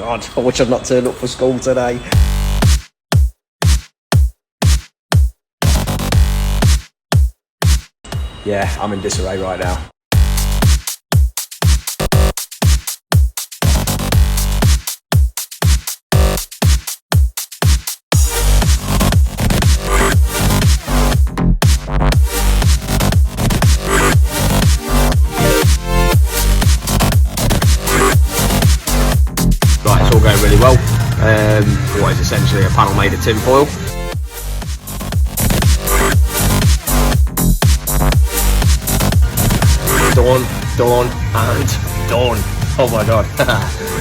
God, I wish I'd not turned up for school today. Yeah, I'm in disarray right now. Right, it's all going really well. What is essentially a panel made of tin foil. Done, and done. Oh my God.